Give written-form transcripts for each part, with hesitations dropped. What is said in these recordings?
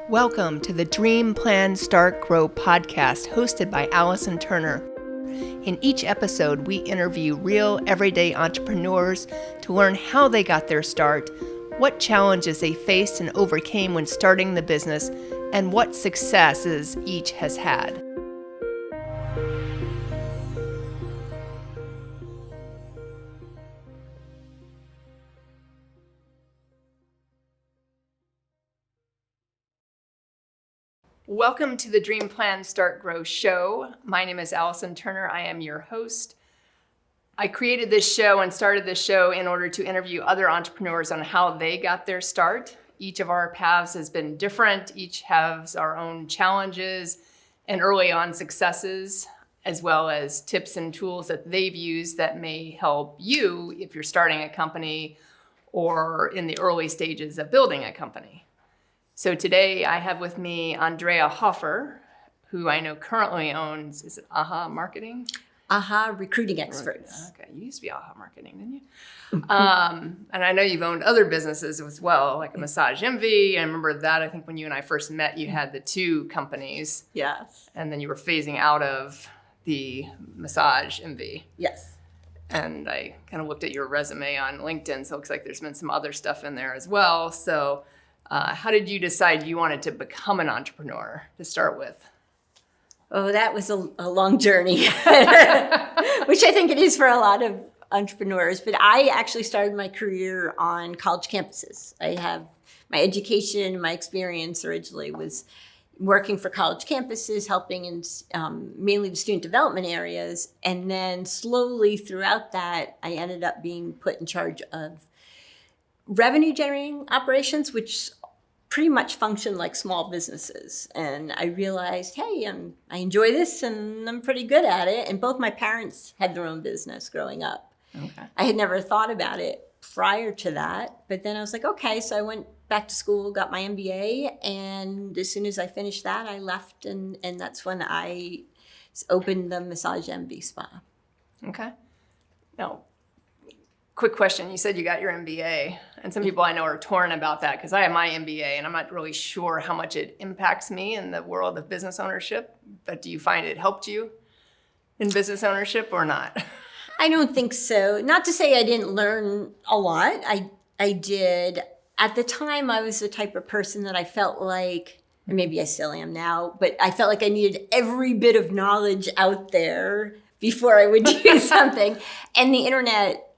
Welcome to the Dream, Plan, Start, Grow podcast hosted by Allison Turner. In each episode, we interview real, everyday entrepreneurs to learn how they got their start, what challenges they faced and overcame when starting the business, and what successes each has had. Welcome to the Dream, Plan, Start, Grow show. My name is Allison Turner. I am your host. I created this show and started this show in order to interview other entrepreneurs on how they got their start. Each of our paths has been different. Each has our own challenges and early on successes, as well as tips and tools that they've used that may help you if you're starting a company or in the early stages of building a company. So today I have with me Andrea Hoffer, who I know currently owns, is it AHA Marketing? AHA Recruiting Experts. Okay, you used to be AHA Marketing, didn't you? And I know you've owned other businesses as well, like a Massage Envy. I remember that, I think when you and I first met, you had the two companies. Yes. And then you were phasing out of the Massage Envy. Yes. And I kind of looked at your resume on LinkedIn, so it looks like there's been some other stuff in there as well. So how did you decide you wanted to become an entrepreneur to start with? Oh, that was a long journey, which I think it is for a lot of entrepreneurs. But I actually started my career on college campuses. I have my education, my experience originally was working for college campuses, helping in mainly the student development areas. And then slowly throughout that, I ended up being put in charge of revenue generating operations, which pretty much function like small businesses. And I realized, hey, I enjoy this and I'm pretty good at it. And both my parents had their own business growing up. Okay. I had never thought about it prior to that. But then I was like, okay, so I went back to school, got my MBA. And as soon as I finished that, I left. And that's when I opened the Massage Envy Spa. Okay. Now, quick question. You said you got your MBA, and some people I know are torn about that because I have my MBA and I'm not really sure how much it impacts me in the world of business ownership. But do you find it helped you in business ownership or not? I don't think so. Not to say I didn't learn a lot. I did. At the time, I was the type of person that I felt like, and maybe I still am now, but I felt like I needed every bit of knowledge out there before I would do something. And the internet,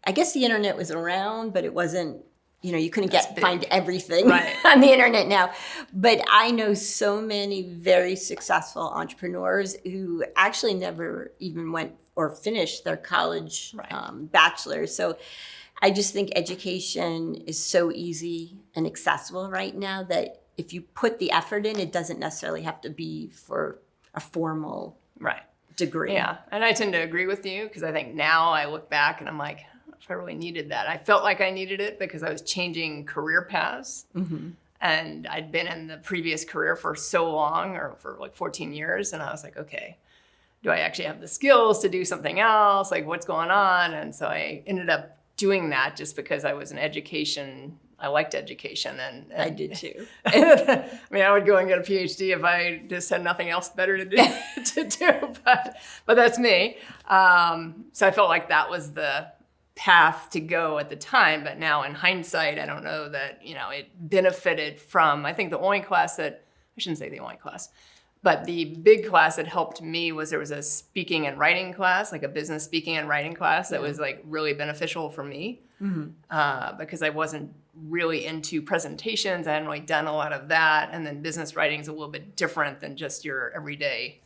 I guess the internet was around, but it wasn't, you couldn't find everything right on the internet now. But I know so many very successful entrepreneurs who actually never even went or finished their college bachelor's. So I just think education is so easy and accessible right now that if you put the effort in, it doesn't necessarily have to be for a formal degree. Yeah, and I tend to agree with you because I think now I look back and I'm like, if I really needed that. I felt like I needed it because I was changing career paths. Mm-hmm. And I'd been in the previous career for so long, or for like 14 years. And I was like, okay, do I actually have the skills to do something else? Like, what's going on? And so I ended up doing that just because I was in education. I liked education. And I did too. I mean, I would go and get a PhD if I just had nothing else better to do. But that's me. So I felt like that was the path to go at the time. But now in hindsight, I don't know that, it benefited from, I think the only class that, I shouldn't say the only class, but the big class that helped me was there was a speaking and writing class, like a business speaking and writing class that was like really beneficial for me because I wasn't really into presentations. I hadn't really done a lot of that. And then business writing is a little bit different than just your everyday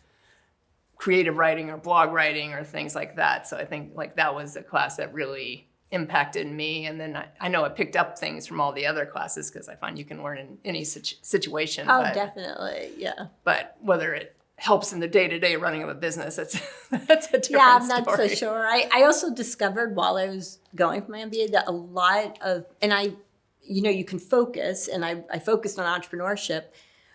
creative writing or blog writing or things like that. So I think like that was a class that really impacted me. And then I know I picked up things from all the other classes because I find you can learn in any situation. Oh, definitely. Yeah. But whether it helps in the day-to-day running of a business, that's a different story. Yeah, I'm not so sure. I also discovered while I was going for my MBA that a lot of, and you can focus, and I focused on entrepreneurship.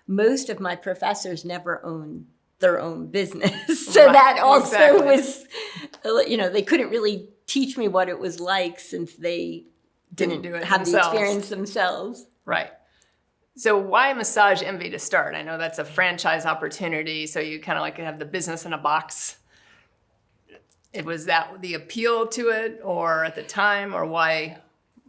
Most of my professors never owned their own business. So that also was, they couldn't really teach me what it was like since they didn't do it have themselves. The experience themselves. Right. So why Massage Envy to start? I know that's a franchise opportunity, so you kind of like have the business in a box. Was that the appeal to it, or at the time, or why?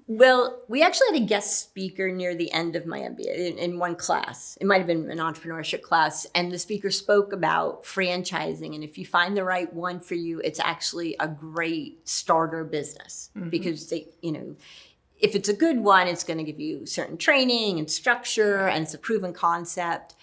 Well, we actually had a guest speaker near the end of my MBA in one class. It might have been an entrepreneurship class. And the speaker spoke about franchising. And if you find the right one for you, it's actually a great starter business because if it's a good one, it's going to give you certain training and structure, and it's a proven concept.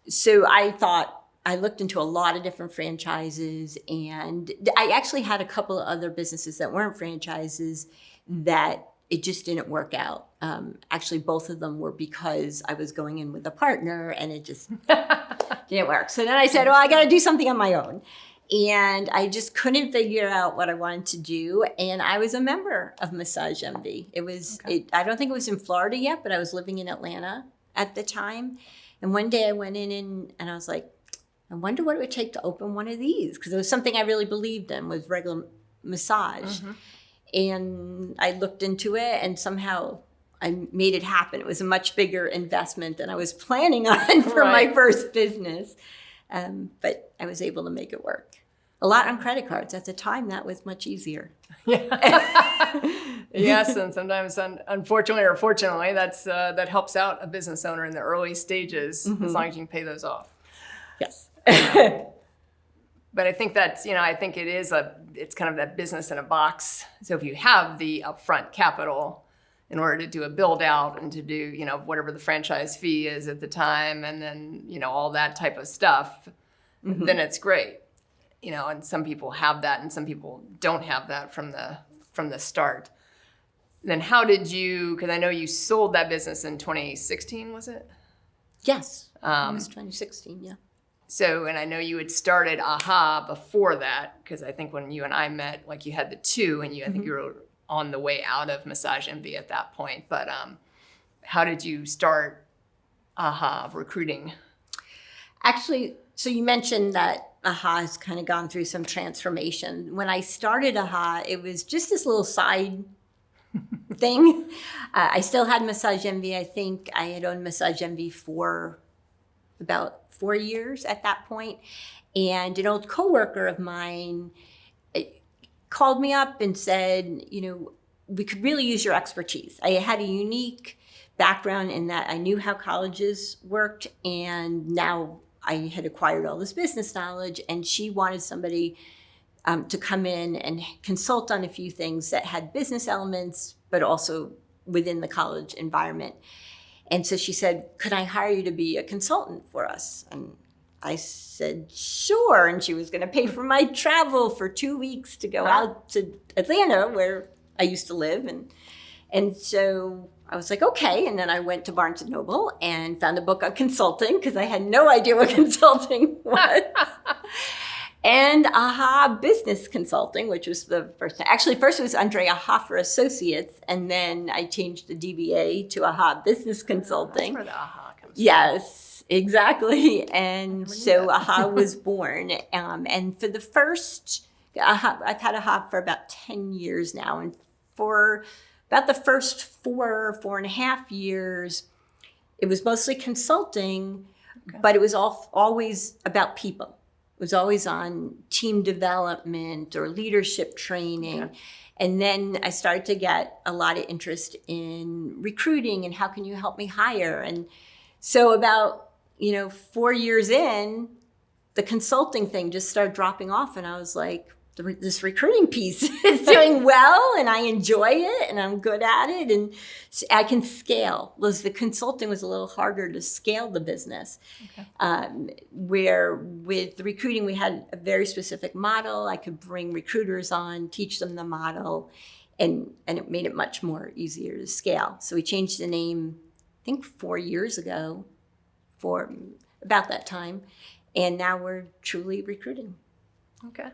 So I looked into a lot of different franchises, and I actually had a couple of other businesses that weren't franchises that it just didn't work out. Actually, both of them were because I was going in with a partner and it just didn't work. So then I said, well, I got to do something on my own. And I just couldn't figure out what I wanted to do. And I was a member of Massage Envy. I don't think it was in Florida yet, but I was living in Atlanta at the time. And one day I went in and I was like, I wonder what it would take to open one of these. Because it was something I really believed in, was regular massage. And I looked into it and somehow I made it happen. It was a much bigger investment than I was planning on for my first business. But I was able to make it work. A lot on credit cards. At the time, that was much easier. Yes, and sometimes, unfortunately or fortunately, that helps out a business owner in the early stages, as long as you can pay those off. Yes. But I think that's, I think it's kind of that business in a box. So if you have the upfront capital in order to do a build out and to do, whatever the franchise fee is at the time, and then, all that type of stuff, then it's great. And some people have that and some people don't have that from the start. Then how did you, because I know you sold that business in 2016, was it? Yes, it was 2016, yeah. So, and I know you had started AHA before that, because I think when you and I met, like you had the two, and I think you were on the way out of Massage Envy at that point. But how did you start AHA recruiting? Actually, so you mentioned that AHA has kind of gone through some transformation. When I started AHA, it was just this little side thing. I still had Massage Envy. I think I had owned Massage Envy for about 4 years at that point. And an old coworker of mine called me up and said, we could really use your expertise. I had a unique background in that I knew how colleges worked, and now I had acquired all this business knowledge, and she wanted somebody to come in and consult on a few things that had business elements, but also within the college environment. And so she said, could I hire you to be a consultant for us? And I said, sure. And she was going to pay for my travel for 2 weeks to go out to Atlanta, where I used to live. And so I was like, okay. And then I went to Barnes & Noble and found a book on consulting, because I had no idea what consulting was. And AHA Business Consulting, which was the first time. Actually, first it was Andrea Hoffer Associates, and then I changed the DBA to AHA Business Consulting. That's where the AHA comes from. Yes, exactly. And so AHA was born. And for the first, I've had AHA for about 10 years now. And for about the first 4.5 years, it was mostly consulting, but it was always about people. It was always on team development or leadership training. Okay. And then I started to get a lot of interest in recruiting and how can you help me hire? And so about, 4 years in, the consulting thing just started dropping off. And I was like, this recruiting piece is doing well, and I enjoy it, and I'm good at it, and I can scale. The consulting was a little harder to scale the business. Okay. Where with the recruiting, we had a very specific model. I could bring recruiters on, teach them the model, and it made it much more easier to scale. So we changed the name, I think 4 years ago, for about that time, and now we're truly recruiting. Okay.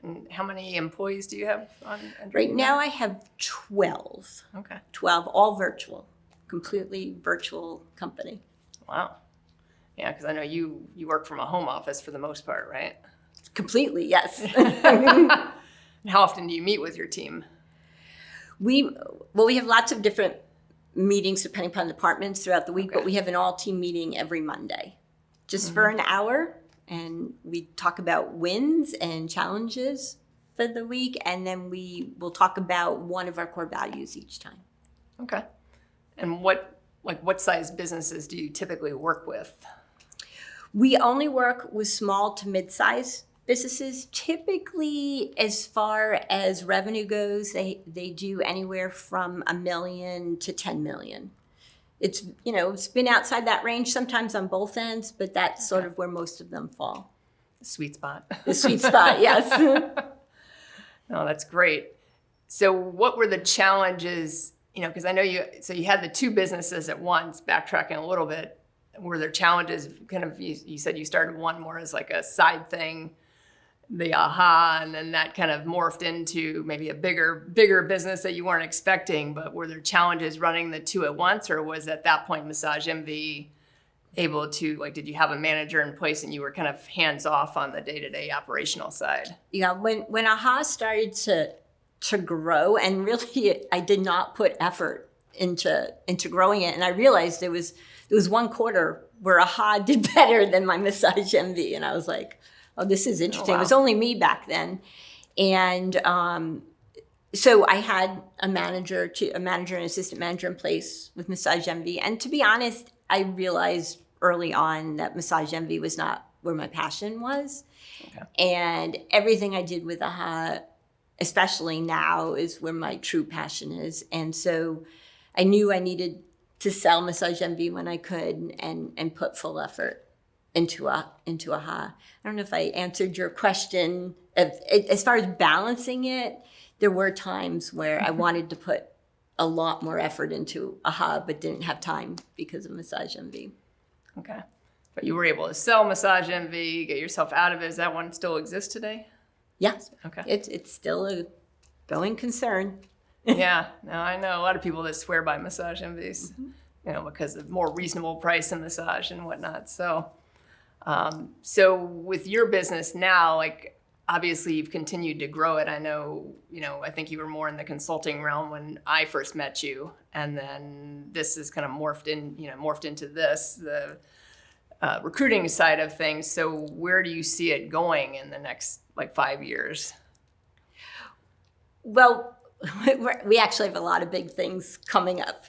And how many employees do you have on? Right now I have 12. Okay. 12, all virtual, completely virtual company. Wow. Yeah, because I know you work from a home office for the most part, right? Completely, yes. How often do you meet with your team? We have lots of different meetings depending upon departments throughout the week, but we have an all-team meeting every Monday, just for an hour, and we talk about wins and challenges for the week, and then we will talk about one of our core values each time. Okay. And what size businesses do you typically work with? We only work with small to mid-size businesses. Typically, as far as revenue goes, they do anywhere from $1 million to $10 million. It's been outside that range sometimes on both ends, but that's sort of where most of them fall. The sweet spot. The sweet spot, yes. No, that's great. So what were the challenges, because I know you had the two businesses at once, backtracking a little bit. Were there challenges, kind of, you said you started one more as like a side thing, the AHA, and then that kind of morphed into maybe a bigger business that you weren't expecting, but were there challenges running the two at once, or was at that point Massage MV able to, did you have a manager in place and you were kind of hands off on the day-to-day operational side? Yeah, when AHA started to grow, and really I did not put effort into growing it, and I realized there was one quarter where AHA did better than my Massage MV, and I was like, oh, this is interesting. Oh, wow. It was only me back then. And so I had a manager and assistant manager in place with Massage MV. And to be honest, I realized early on that Massage MV was not where my passion was. Okay. And everything I did with AHA, especially now, is where my true passion is. And so I knew I needed to sell Massage MV when I could and put full effort into AHA. I don't know if I answered your question. As far as balancing it, there were times where I wanted to put a lot more effort into AHA, but didn't have time because of Massage MV. Okay. But you were able to sell Massage MV, get yourself out of it. Does that one still exist today? Yes. Okay. It's still a going concern. Yeah. No, I know a lot of people that swear by Massage MVs, because of more reasonable price in massage and whatnot. So with your business now, obviously you've continued to grow it. I know, I think you were more in the consulting realm when I first met you, and then this is kind of morphed into this, the recruiting side of things. So where do you see it going in the next 5 years? Well, we actually have a lot of big things coming up.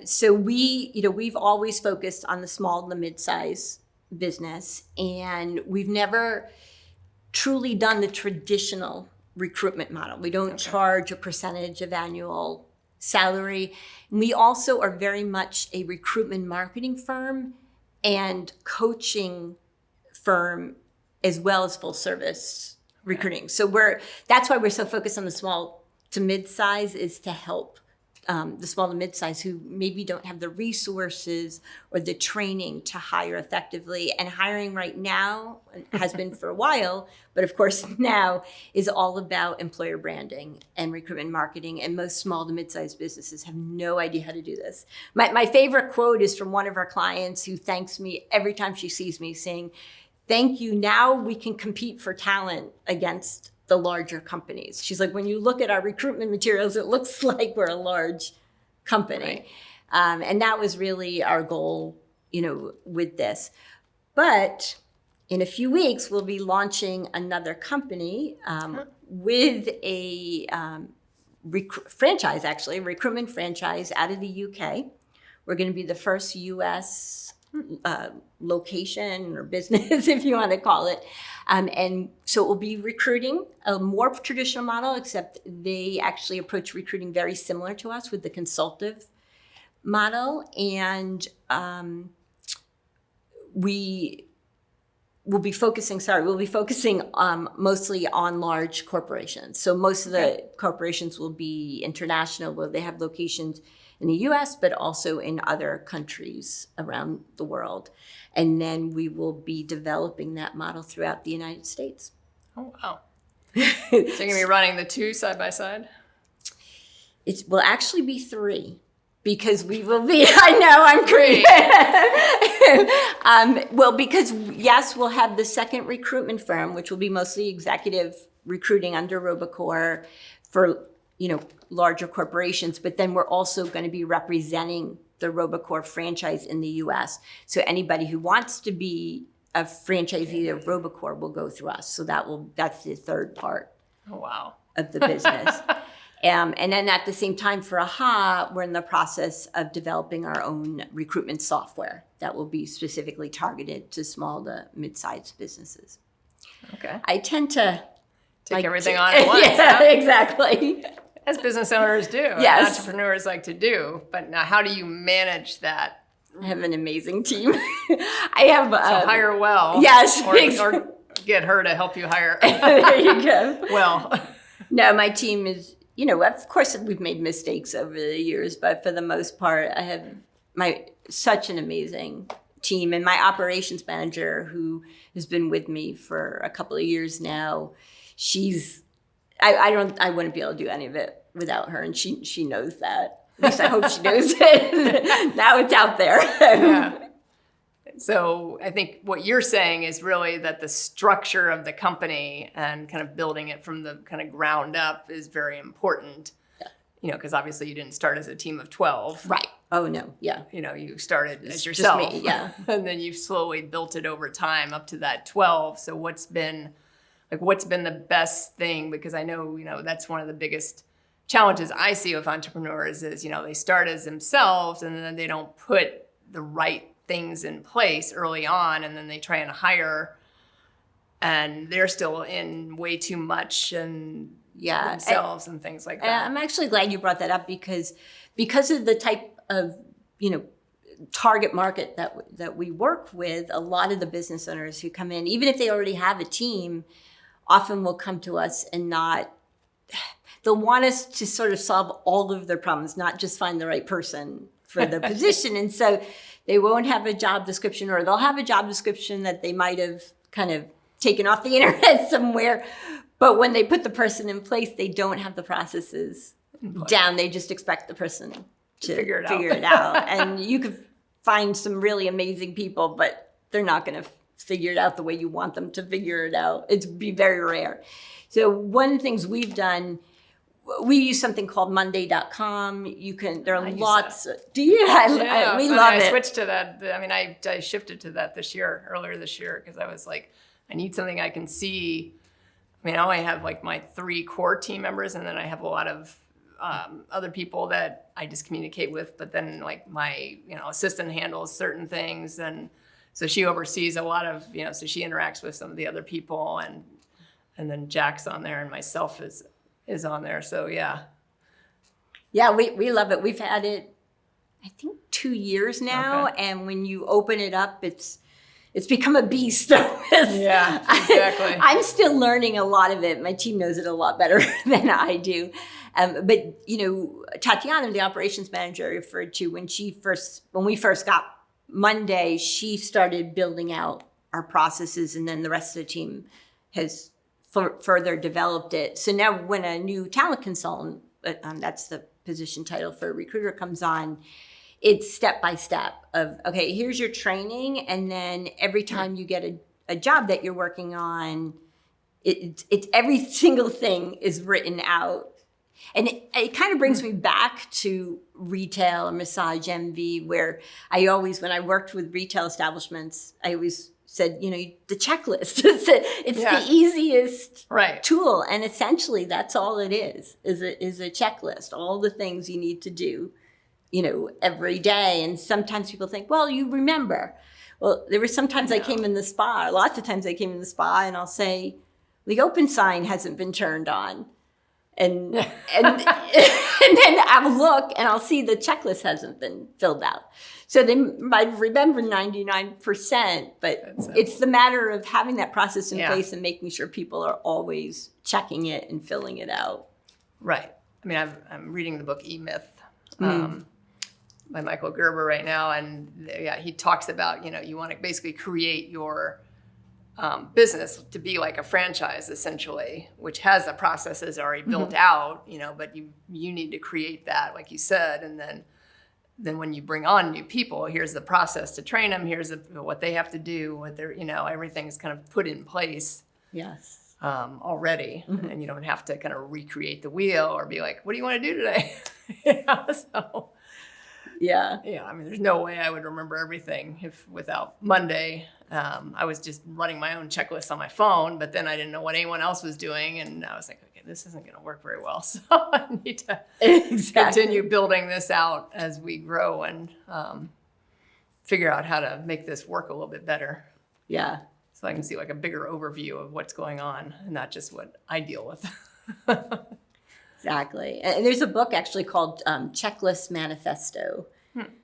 So we've always focused on the small and the mid-size business, and we've never truly done the traditional recruitment model. We don't charge a percentage of annual salary. And we also are very much a recruitment marketing firm and coaching firm, as well as full service recruiting. So that's why we're so focused on the small to mid-size, is to help the small to mid-size who maybe don't have the resources or the training to hire effectively. And hiring right now has been for a while, but of course now is all about employer branding and recruitment marketing. And most small to mid-sized businesses have no idea how to do this. My favorite quote is from one of our clients who thanks me every time she sees me, saying, "Thank you. Now we can compete for talent against the larger companies." She's like, when you look at our recruitment materials, it looks like we're a large company. Right. And that was really our goal, with this. But in a few weeks, we'll be launching another company with a franchise, actually, a recruitment franchise out of the UK. We're going to be the first US location or business, if you want to call it. And so it will be recruiting, a more traditional model, except they actually approach recruiting very similar to us with the consultative model. And we'll be focusing mostly on large corporations. So most of the corporations will be international, where they have locations in the US, but also in other countries around the world. And then we will be developing that model throughout the United States. Oh, wow. So you're going to be running the two side by side? It will actually be three, because we will be, I know, I'm great. Because yes, we'll have the second recruitment firm, which will be mostly executive recruiting under Robocore for larger corporations, but then we're also going to be representing the Robocore franchise in the US. So anybody who wants to be a franchisee of Robocore will go through us. So that's the third part Oh, wow. of the business. And then at the same time for AHA, we're in the process of developing our own recruitment software that will be specifically targeted to small to mid-sized businesses. Okay. I tend to Take everything on at once. Yeah, huh? exactly. As business owners do. Yes. And entrepreneurs like to do. But now how do you manage that? I have an amazing team. I have So hire well. Yes. Or get her to help you hire There you go. well. No, my team is, of course we've made mistakes over the years, but for the most part, I have such an amazing team. And my operations manager, who has been with me for a couple of years now, I wouldn't be able to do any of it without her. And she knows that. At least I hope she knows it. Now it's out there. Yeah. So I think what you're saying is really that the structure of the company and kind of building it from the kind of ground up is very important. Yeah. Because obviously you didn't start as a team of 12. Right. Oh, no. Yeah. You started as Just yourself. me, yeah. And then you've slowly built it over time up to that 12. So what's been the best thing? Because I know, that's one of the biggest challenges I see with entrepreneurs is, they start as themselves and then they don't put the right things in place early on, and then they try and hire and they're still in way too much and themselves and things like that. I'm actually glad you brought that up because of the type of, target market that we work with, a lot of the business owners who come in, even if they already have a team, often will come to us and they'll want us to sort of solve all of their problems, not just find the right person for the position. And so they won't have a job description, or they'll have a job description that they might have kind of taken off the internet somewhere. But when they put the person in place, they don't have the processes down. They just expect the person to figure it out. And you could find some really amazing people, but they're not going to figure it out the way you want them to figure it out. It'd be very rare. So one of the things we've done, we use something called Monday.com. There are lots. Do you? We love it. I switched to that. I shifted to that earlier this year, because I was like, I need something I can see. I only have like my 3 core team members, and then I have a lot of other people that I just communicate with. But then like my assistant handles certain things, and so she oversees a lot of so she interacts with some of the other people, and then Jack's on there, and myself is on there. So yeah, we love it. We've had it, I think, 2 years now, okay. And when you open it up, it's become a beast. Yeah, exactly. I'm still learning a lot of it. My team knows it a lot better than I do. But Tatiana, the operations manager, I referred to, when we first got Monday, she started building out our processes, and then the rest of the team has further developed it. So now when a new talent consultant, that's the position title for a recruiter, comes on, it's step by step of, okay, here's your training. And then every time you get a job that you're working on, it's every single thing is written out. And it kind of brings me back to retail or massage MV, where when I worked with retail establishments, I always said, the checklist. It's the easiest tool. And essentially that's all it is a checklist, all the things you need to do, every day. And sometimes people think, well, you remember. Well, there were sometimes I came in the spa, lots of times I came in the spa, and I'll say, the open sign hasn't been turned on. And then I'll look and I'll see the checklist hasn't been filled out. So they might remember 99%, but it's the matter of having that process in place and making sure people are always checking it and filling it out. Right. I'm reading the book E-Myth by Michael Gerber right now, and he talks about you want to basically create your business to be like a franchise, essentially, which has the processes already built out, but you need to create that, like you said, and then when you bring on new people, here's the process to train them, here's what they have to do, what they're, everything's kind of put in place. Yes. already, and you don't have to kind of recreate the wheel or be like, what do you want to do today? So Yeah. I mean, there's no way I would remember everything if without Monday. I was just running my own checklist on my phone, but then I didn't know what anyone else was doing, and I was like, okay, this isn't going to work very well. So I need to continue building this out as we grow and figure out how to make this work a little bit better. Yeah. So I can see like a bigger overview of what's going on and not just what I deal with. Exactly. And there's a book actually called Checklist Manifesto.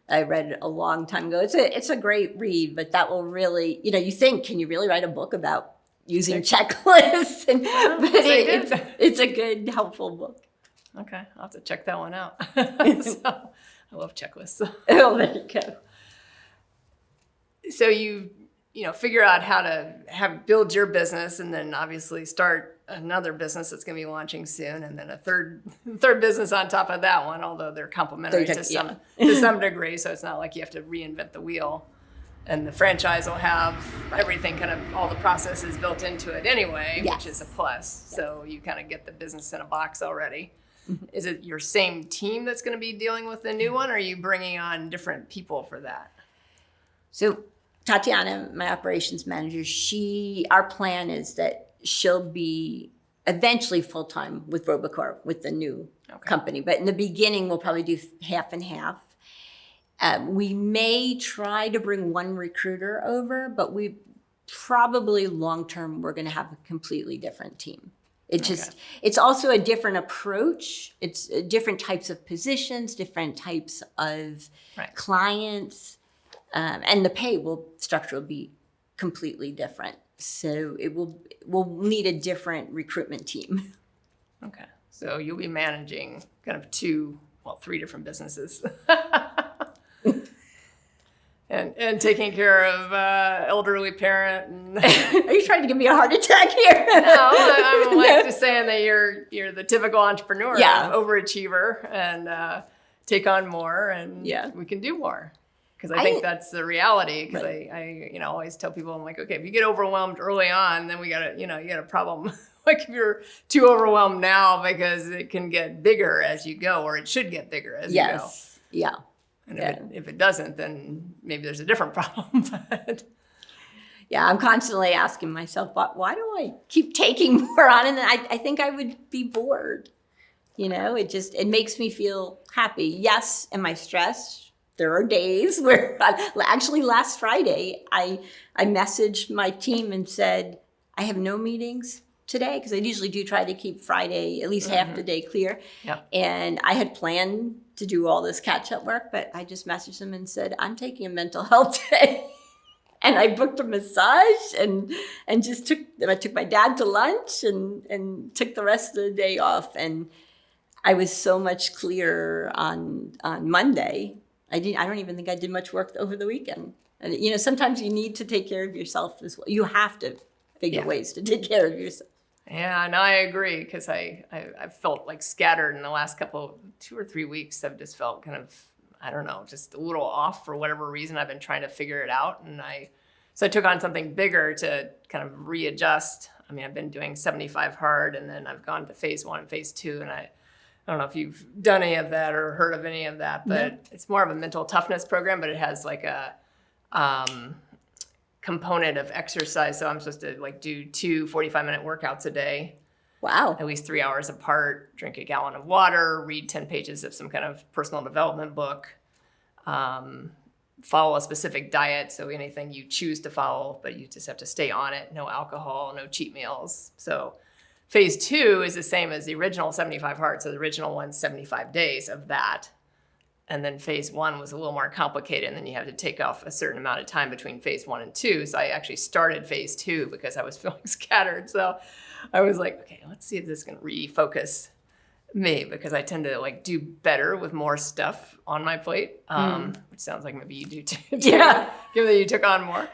I read it a long time ago. It's a great read, but that will really, you think, can you really write a book about using checklists? And, but it's a good, helpful book. Okay, I'll have to check that one out. So, I love checklists. Oh, there you go. So you figure out how to build your business, and then obviously start another business that's going to be launching soon, and then a third business on top of that one. Although they're complementary to some degree, so it's not like you have to reinvent the wheel. And the franchise will have everything, kind of all the processes built into it anyway, which is a plus. Yes. So you kind of get the business in a box already. Is it your same team that's going to be dealing with the new one, or are you bringing on different people for that? So Tatiana, my operations manager, our plan is that she'll be eventually full-time with Robocorp, with the new company. But in the beginning, we'll probably do half and half. We may try to bring one recruiter over, but we probably long-term, we're going to have a completely different team. It's also a different approach. It's different types of positions, different types of clients. And the pay structure will be completely different. So we'll need a different recruitment team. Okay. So you'll be managing kind of three different businesses. and taking care of elderly parent. Are you trying to give me a heart attack here? No, I'm just saying that you're the typical entrepreneur, overachiever, and take on more, and we can do more. Because I think that's the reality. Because I always tell people, I'm like, okay, if you get overwhelmed early on, then you got a problem. Like if you're too overwhelmed now, because it can get bigger as you go, or it should get bigger as you go. Yeah. And if it doesn't, then maybe there's a different problem. But I'm constantly asking myself, why do I keep taking more on? And I think I would be bored. It makes me feel happy. Yes, am I stressed? There are days where, actually last Friday, I messaged my team and said, I have no meetings today, because I usually do try to keep Friday at least half the day clear. Yep. And I had planned to do all this catch-up work, but I just messaged them and said, I'm taking a mental health day. And I booked a massage and I took my dad to lunch and took the rest of the day off. And I was so much clearer on Monday. I don't even think I did much work over the weekend. And sometimes you need to take care of yourself as well. You have to figure ways to take care of yourself. Yeah, no, I agree, because I've felt like scattered in the last 2 or 3 weeks. I've just felt kind of, I don't know, just a little off for whatever reason. I've been trying to figure it out, and so I took on something bigger to kind of readjust. I mean, I've been doing 75 hard, and then I've gone to phase 1 and phase 2, and I don't know if you've done any of that or heard of any of that, but it's more of a mental toughness program, but it has like a component of exercise. So I'm supposed to do 2 45-minute workouts a day. Wow. At least 3 hours apart, drink a gallon of water, read 10 pages of some kind of personal development book, follow a specific diet. So anything you choose to follow, but you just have to stay on it. No alcohol, no cheat meals. So phase 2 is the same as the original 75 hard. So the original one's 75 days of that. And then phase 1 was a little more complicated. And then you have to take off a certain amount of time between phase 1 and 2. So I actually started phase 2 because I was feeling scattered. So I was like, okay, let's see if this can refocus me, because I tend to do better with more stuff on my plate, which sounds like maybe you do too. Yeah. Given that you took on more.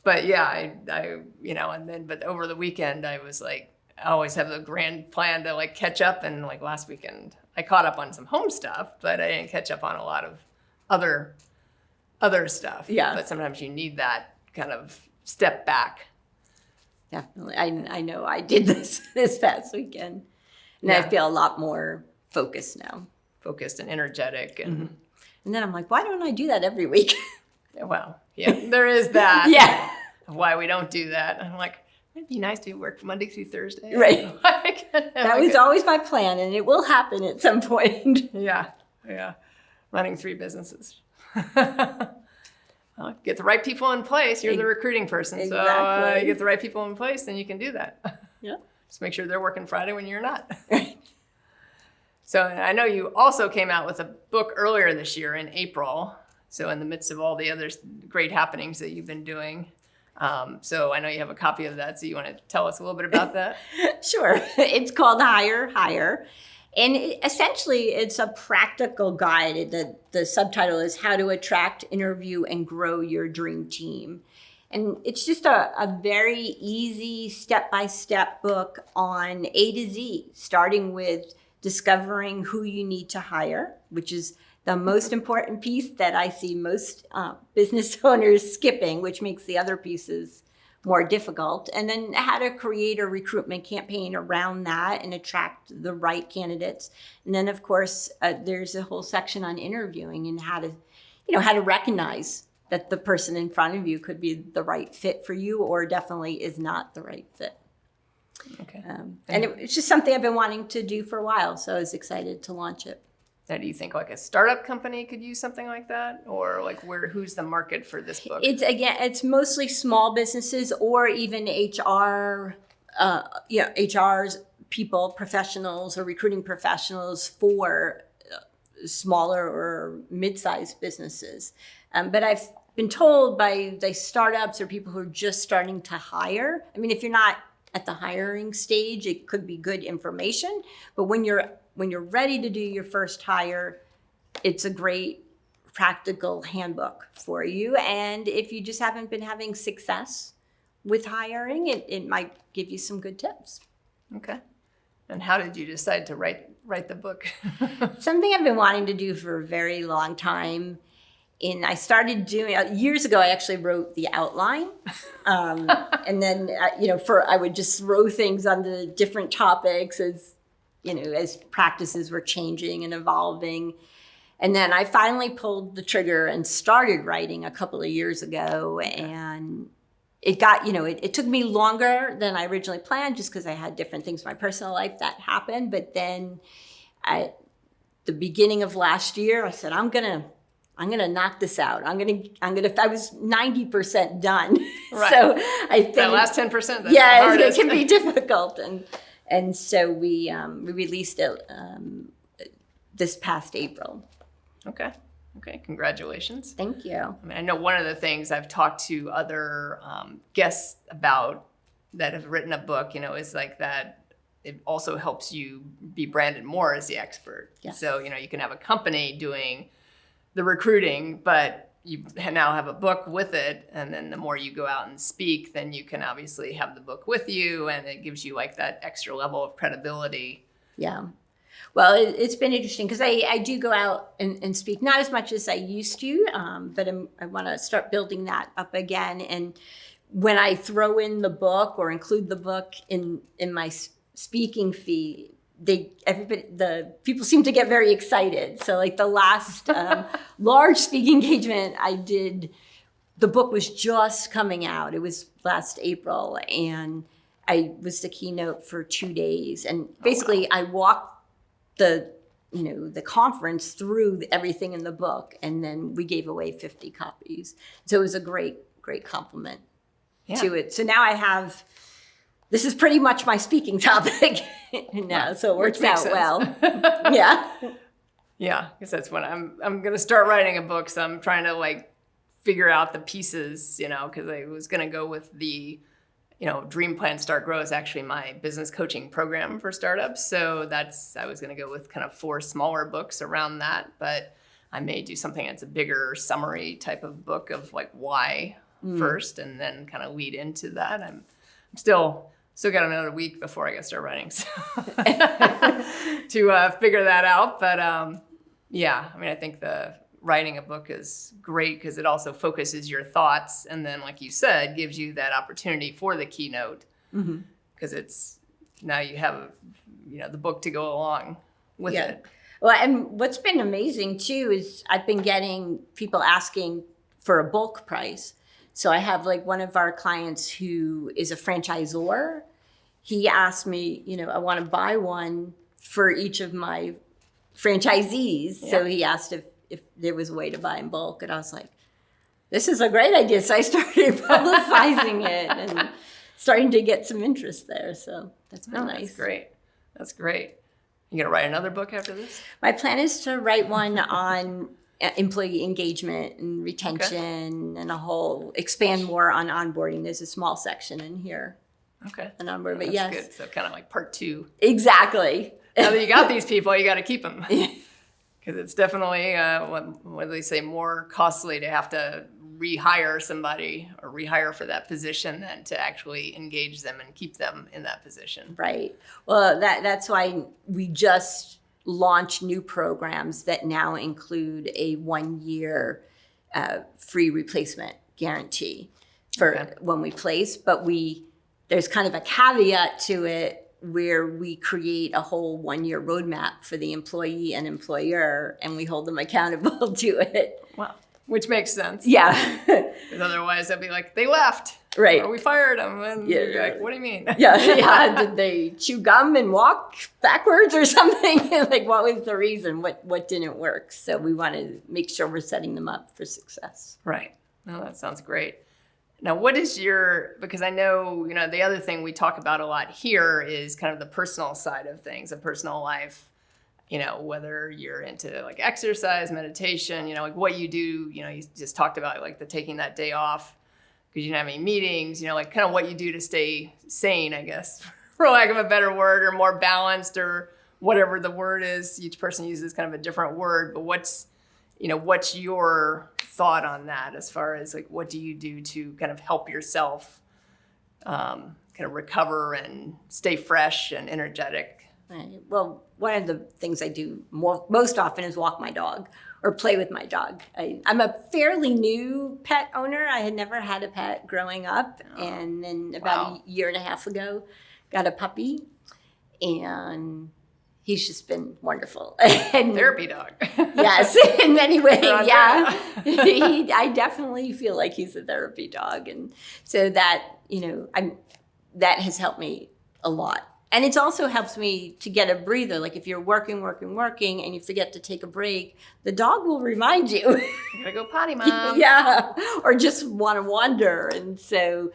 But yeah, but over the weekend, I was I always have the grand plan to catch up. And last weekend, I caught up on some home stuff, but I didn't catch up on a lot of other stuff. Yeah. But sometimes you need that kind of step back definitely. I know I did this past weekend, and I feel a lot more focused now. Focused and energetic, and then I'm like, why don't I do that every week? Well, yeah, there is that. Yeah. Why we don't do that. I'm like, it'd be nice to work Monday through Thursday. Right. That was always my plan, and it will happen at some point. Yeah. Running 3 businesses. Well, get the right people in place. You're the recruiting person. Exactly. So you get the right people in place, then you can do that. Yeah. Just make sure they're working Friday when you're not. So I know you also came out with a book earlier this year in April. So in the midst of all the other great happenings that you've been doing. So I know you have a copy of that. So you want to tell us a little bit about that? Sure. It's called Hire. And essentially, it's a practical guide. The subtitle is How to Attract, Interview, and Grow Your Dream Team. And it's just a very easy step-by-step book on A to Z, starting with discovering who you need to hire, which is the most important piece that I see most business owners skipping, which makes the other pieces more difficult. And then how to create a recruitment campaign around that and attract the right candidates. And then, of course, there's a whole section on interviewing and how to recognize that the person in front of you could be the right fit for you or definitely is not the right fit. Okay. And it's just something I've been wanting to do for a while, so I was excited to launch it. Now, do you think like a startup company could use something like that, or like who's the market for this book? It's mostly small businesses or even HR, HR's people, professionals, or recruiting professionals for smaller or mid-sized businesses. But I've been told by the startups or people who are just starting to hire. I mean, if you're not at the hiring stage, it could be good information. But when you're ready to do your first hire, it's a great practical handbook for you. And if you just haven't been having success with hiring, it might give you some good tips. Okay. And how did you decide to write the book? Something I've been wanting to do for a very long time. And I started doing years ago. I actually wrote the outline, and then I would just throw things on the different topics as practices were changing and evolving. And then I finally pulled the trigger and started writing a couple of years ago. And it got it took me longer than I originally planned, just because I had different things in my personal life that happened. But then at the beginning of last year, I said, I'm gonna knock this out. I was 90% done. Right. So I think that last 10%. It can be difficult. And so we released it this past April. Okay. Congratulations. Thank you. I mean, I know one of the things I've talked to other guests about that have written a book, is like that. It also helps you be branded more as the expert. Yes. So, you can have a company doing the recruiting, but you now have a book with it. And then the more you go out and speak, then you can obviously have the book with you, and it gives you like that extra level of credibility. Yeah. Well, it's been interesting because I do go out and speak, not as much as I used to, but I want to start building that up again. And when I throw in the book or include the book in my speaking fee, the people seem to get very excited. So like the last large speaking engagement I did, the book was just coming out. It was last April, and I was the keynote for 2 days. And basically I walked the conference through everything in the book, and then we gave away 50 copies. So it was a great compliment to it. So now this is pretty much my speaking topic now, so it works out well. Yeah. Yeah, because that's when I'm going to start writing a book. So I'm trying to figure out the pieces, because I was going to go with the, Dream Plan Start Grow is actually my business coaching program for startups. So I was going to go with kind of 4 smaller books around that, but I may do something that's a bigger summary type of book of why first, and then kind of lead into that. I'm still got another week before I get started writing to figure that out. But I think the writing a book is great because it also focuses your thoughts, and then, like you said, gives you that opportunity for the keynote because it's now you have the book to go along with it. Well, and what's been amazing too is I've been getting people asking for a bulk price. So I have like one of our clients who is a franchisor. He asked me, I want to buy one for each of my franchisees. Yeah. So he asked if there was a way to buy in bulk. And I was like, this is a great idea. So I started publicizing it and starting to get some interest there. So that's been nice. That's great. That's great. You going to write another book after this? My plan is to write one on employee engagement and retention and expand more on onboarding. There's a small section in here. Okay. On onboarding, but that's good. So kind of like part 2. Exactly. Now that you got these people, you got to keep them. Because it's definitely, what do they say, more costly to have to rehire somebody or rehire for that position than to actually engage them and keep them in that position. Right. Well, that's why we just launched new programs that now include a 1-year free replacement guarantee for when we place. But there's kind of a caveat to it where we create a whole 1-year roadmap for the employee and employer, and we hold them accountable to it. Wow. Which makes sense. Yeah. Because otherwise they'll be like, they left. Right. Or we fired them. And you're like, what do you mean? Yeah. Did they chew gum and walk backwards or something? Like, what was the reason? What didn't work? So we want to make sure we're setting them up for success. Right. No, that sounds great. Now, what is because I know, the other thing we talk about a lot here is kind of the personal side of things, a personal life. Whether you're into like exercise, meditation, like what you do, you just talked about like the taking that day off because you don't have any meetings, like kind of what you do to stay sane, I guess, for lack of a better word, or more balanced or whatever the word is. Each person uses kind of a different word, but what's your thought on that as far as like, what do you do to kind of help yourself kind of recover and stay fresh and energetic? Right. Well, one of the things I do most often is walk my dog or play with my dog. I'm a fairly new pet owner. I had never had a pet growing up. And then about a year and a half ago, got a puppy. And he's just been wonderful. And, therapy dog. Yes, in many ways, yeah. I definitely feel like he's a therapy dog. And so that, that has helped me a lot. And it also helps me to get a breather. Like if you're working, and you forget to take a break, the dog will remind you. You gotta go potty, Mom. Yeah, or just want to wander. And so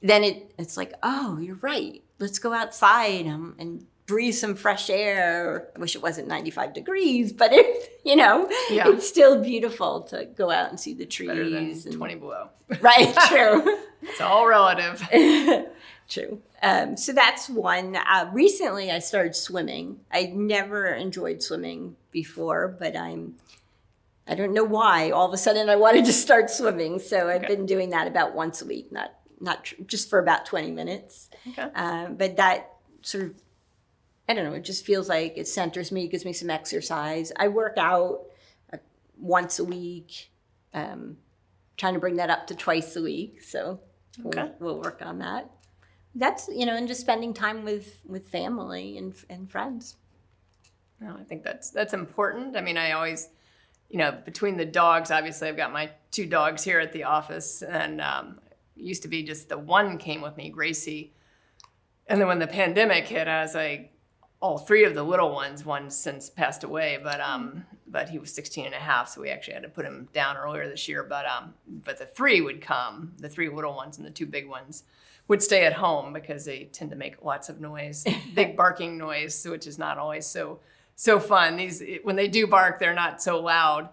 then it's like, oh, you're right. Let's go outside and breathe some fresh air. I wish it wasn't 95 degrees, but it's still beautiful to go out and see the trees. Better than 20 below. Right, true. It's all relative. True. So that's one. Recently, I started swimming. I never enjoyed swimming before, but I don't know why. All of a sudden, I wanted to start swimming. So I've been doing that about once a week, not just for about 20 minutes. Okay. But that sort of, I don't know, it just feels like it centers me, gives me some exercise. I work out once a week, trying to bring that up to twice a week. So we'll work on that. That's, and just spending time with family and friends. No, I think that's important. I mean, I always, between the dogs, obviously I've got my 2 dogs here at the office, and it used to be just the one came with me, Gracie. And then when the pandemic hit, I was like, all 3 of the little ones, one since passed away, but he was 16 and a half, so we actually had to put him down earlier this year. But the 3 would come, the 3 little ones and the 2 big ones would stay at home because they tend to make lots of noise, big barking noise, which is not always so fun. When they do bark, they're not so loud.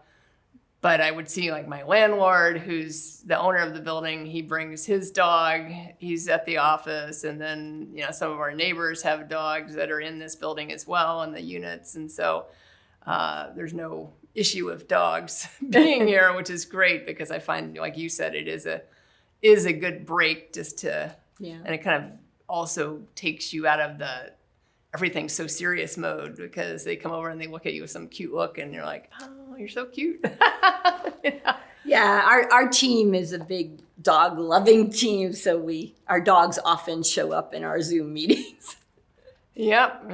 But I would see like my landlord, who's the owner of the building, he brings his dog, he's at the office. And then, some of our neighbors have dogs that are in this building as well in the units. And so there's no issue of dogs being here, which is great because I find, like you said, it is a good break just to, and it kind of also takes you out of the everything's so serious mode because they come over and they look at you with some cute look and you're like, oh, you're so cute. Yeah, our team is a big dog loving team, so our dogs often show up in our Zoom meetings. Yep.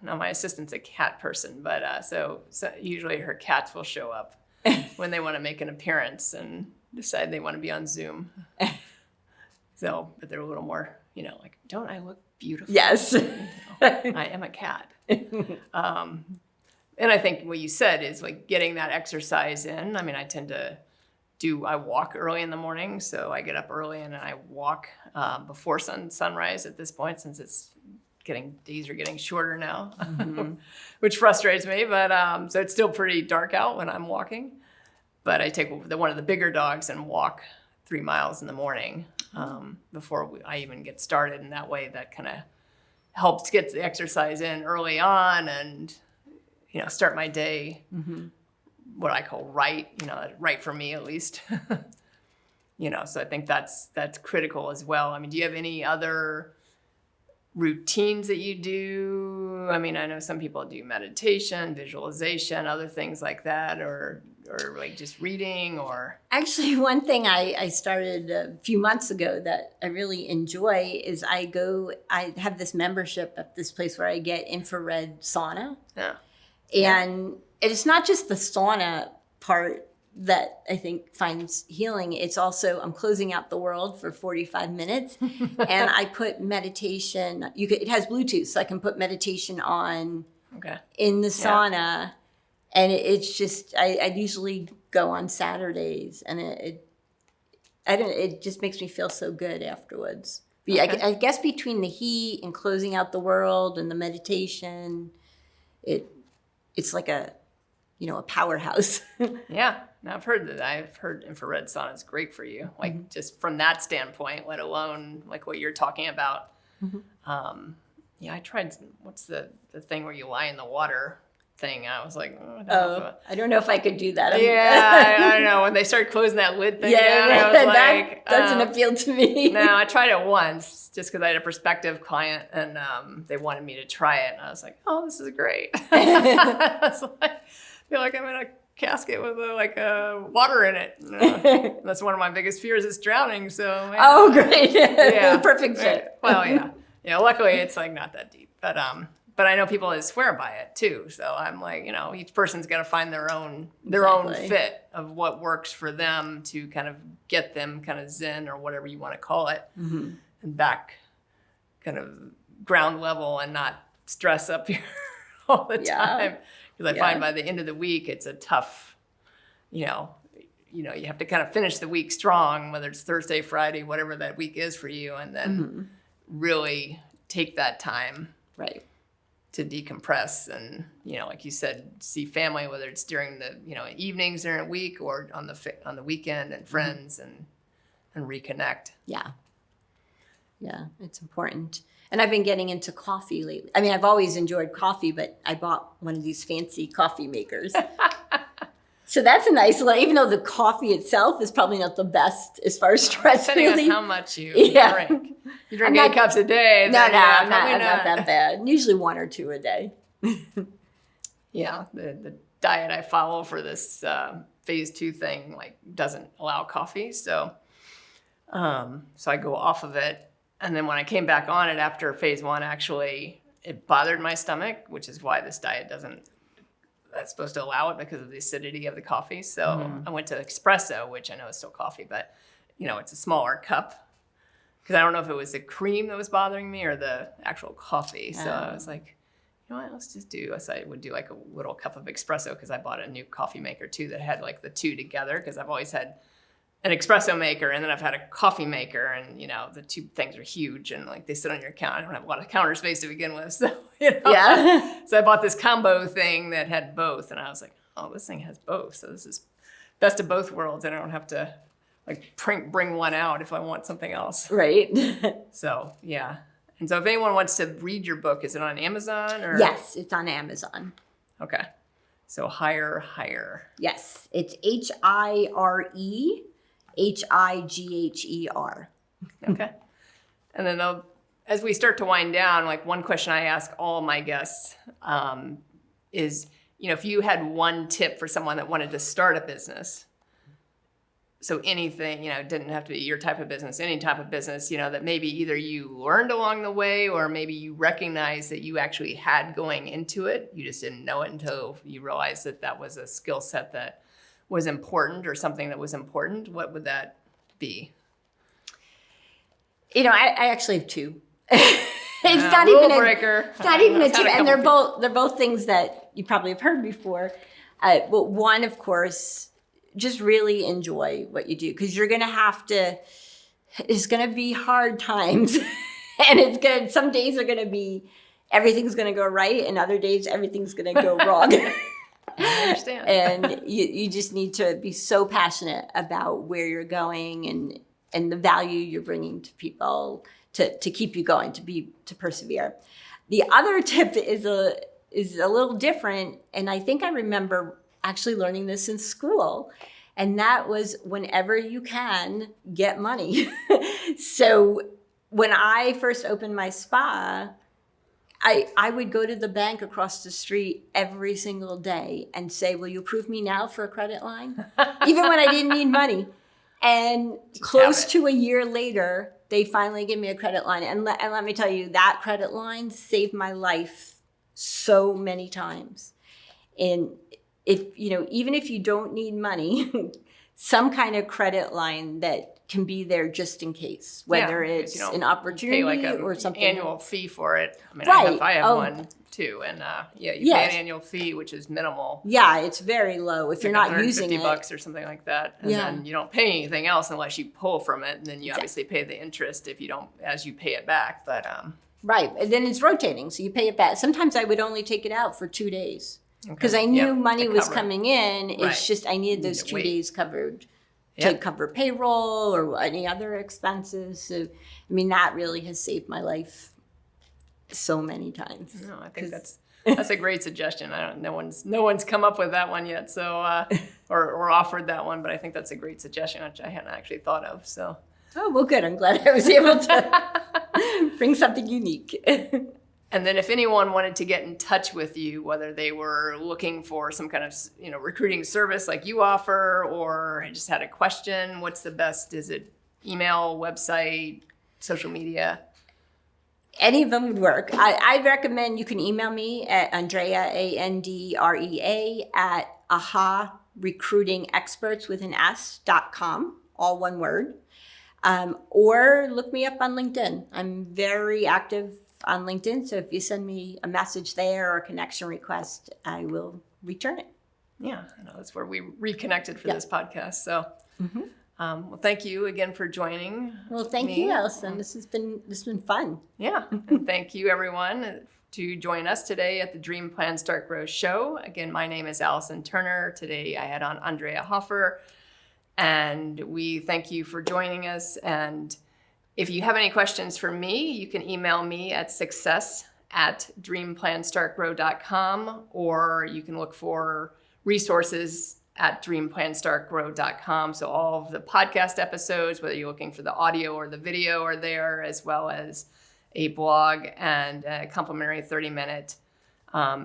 No, my assistant's a cat person, but so usually her cats will show up when they want to make an appearance and decide they want to be on Zoom. So, but they're a little more, like, don't I look beautiful? Yes. I am a cat. And I think what you said is like getting that exercise in. I mean, I walk early in the morning, so I get up early and I walk before sunrise at this point, since days are getting shorter now, which frustrates me. But so it's still pretty dark out when I'm walking. But I take one of the bigger dogs and walk 3 miles in the morning before I even get started, and that way that kind of helps get the exercise in early on and start my day what I call right for me at least. So I think that's critical as well. I mean, do you have any other routines that you do? I mean, I know some people do meditation, visualization, other things like that, or like just reading, or... Actually, one thing I started a few months ago that I really enjoy is I have this membership at this place where I get infrared sauna. Yeah. And it's not just the sauna part that I think finds healing. It's also, I'm closing out the world for 45 minutes and I put meditation. It has Bluetooth, so I can put meditation on in the sauna. And it's just, I usually go on Saturdays, and it just makes me feel so good afterwards. But I guess between the heat and closing out the world and the meditation, it's like a powerhouse. Yeah, now I've heard infrared sauna is great for you, like just from that standpoint, let alone like what you're talking about. I tried, what's the thing where you lie in the water thing? I was like, I don't know if I could do that. I don't know. When they started closing that lid thing down, I was like, that doesn't appeal to me. No, I tried it once just because I had a prospective client and they wanted me to try it. And I was like, oh, this is great. I was like, I feel like I'm in a casket with water in it. That's one of my biggest fears is drowning. So oh, great. Yeah. Perfect fit. Well, yeah. Luckily it's like not that deep, but I know people that swear by it too. So I'm like, each person's got to find their own fit of what works for them to kind of get them kind of zen or whatever you want to call it, and back kind of ground level and not stress up here all the time. Because I find by the end of the week, it's a tough, you have to kind of finish the week strong, whether it's Thursday, Friday, whatever that week is for you, and then really take that time. Right. To decompress and, like you said, see family, whether it's during the, evenings during a week or on the weekend, and friends and reconnect. Yeah. Yeah, it's important. And I've been getting into coffee lately. I mean, I've always enjoyed coffee, but I bought one of these fancy coffee makers. So that's a nice little, even though the coffee itself is probably not the best as far as stress depending relief. on how much you drink. You drink 8 cups a day. No, I'm not that bad. Usually 1 or 2 a day. Yeah, the diet I follow for this phase 2 thing doesn't allow coffee, so I go off of it. And then when I came back on it after phase 1, actually, it bothered my stomach, which is why this diet that's supposed to allow it because of the acidity of the coffee. So I went to espresso, which I know is still coffee, but it's a smaller cup. Because I don't know if it was the cream that was bothering me or the actual coffee. So I was like, let's just do. So I would do like a little cup of espresso because I bought a new coffee maker too that had like the 2 together, because I've always had an espresso maker and then I've had a coffee maker, and the 2 things are huge and like they sit on your counter. I don't have a lot of counter space to begin with, so So I bought this combo thing that had both, and I was like, oh, this thing has both, so this is best of both worlds, and I don't have to bring one out if I want something else. Right. So yeah. And so if anyone wants to read your book, is it on Amazon or? Yes, it's on Amazon. Okay. So Higher. Yes, it's HIREHIGHER. Okay. And then as we start to wind down, one question I ask all my guests is, if you had one tip for someone that wanted to start a business, So anything, didn't have to be your type of business, any type of business, that maybe either you learned along the way or maybe you recognized that you actually had going into it. You just didn't know it until you realized that that was a skill set that was important or something that was important. What would that be? I actually have two. It's not even a tip, and they're both things that you probably have heard before. But one, of course, just really enjoy what you do, because you're gonna it's gonna be hard times, and some days are gonna be everything's gonna go right, and other days everything's gonna go wrong. I understand. And you just need to be so passionate about where you're going and the value you're bringing to people to keep you going, to persevere. The other tip is a little different, and I think I remember actually learning this in school, and that was whenever you can, get money. So when I first opened my spa, I would go to the bank across the street every single day and say, will you approve me now for a credit line? Even when I didn't need money. And close to a year later, they finally gave me a credit line. And let me tell you, that credit line saved my life so many times. And even if you don't need money, some kind of credit line that can be there just in case, whether it's an opportunity or something. Annual fee for it. I mean, right. I have one too, and you pay an annual fee, which is minimal. Yeah, it's very low if you're not using it. $150 or something like that, and then you don't pay anything else unless you pull from it, and then you obviously pay the interest if you don't, as you pay it back. But right, and then it's rotating, so you pay it back. Sometimes I would only take it out for 2 days because I knew money was coming in. It's just I needed those 2 days covered. To cover payroll or any other expenses. So, that really has saved my life so many times. No, I think that's a great suggestion. No one's come up with that one yet, so or offered that one, but I think that's a great suggestion, which I hadn't actually thought of. So. Oh, well, good. I'm glad I was able to bring something unique. And then if anyone wanted to get in touch with you, whether they were looking for some kind of recruiting service like you offer, or just had a question, what's the best? Is it email, website, social media? Any of them would work. I recommend you can email me at Andrea, ANDREA, at aharecruitingexperts.com, all one word. Or look me up on LinkedIn. I'm very active on LinkedIn, so if you send me a message there or a connection request, I will return it. Yeah, I know that's where we reconnected for this podcast. So, well, thank you again for joining. Well, thank you, Allison. This has been fun. Yeah, and thank you everyone to join us today at the Dream Plan Start Grow show. Again, my name is Allison Turner. Today I had on Andrea Hoffer, and we thank you for joining us. And if you have any questions for me, you can email me at success@dreamplanstartgrow.com, or you can look for resources at dreamplanstartgrow.com. So all of the podcast episodes, whether you're looking for the audio or the video, are there, as well as a blog and a complimentary 30-minute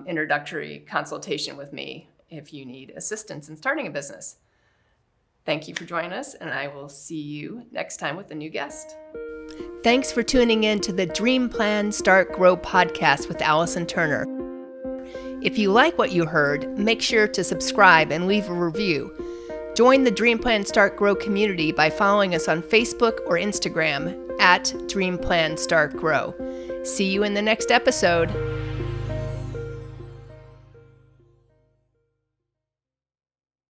introductory consultation with me if you need assistance in starting a business. Thank you for joining us, and I will see you next time with a new guest. Thanks for tuning in to the Dream Plan Start Grow podcast with Allison Turner. If you like what you heard, make sure to subscribe and leave a review. Join the Dream Plan Start Grow community by following us on Facebook or Instagram at Dream Plan Start Grow. See you in the next episode.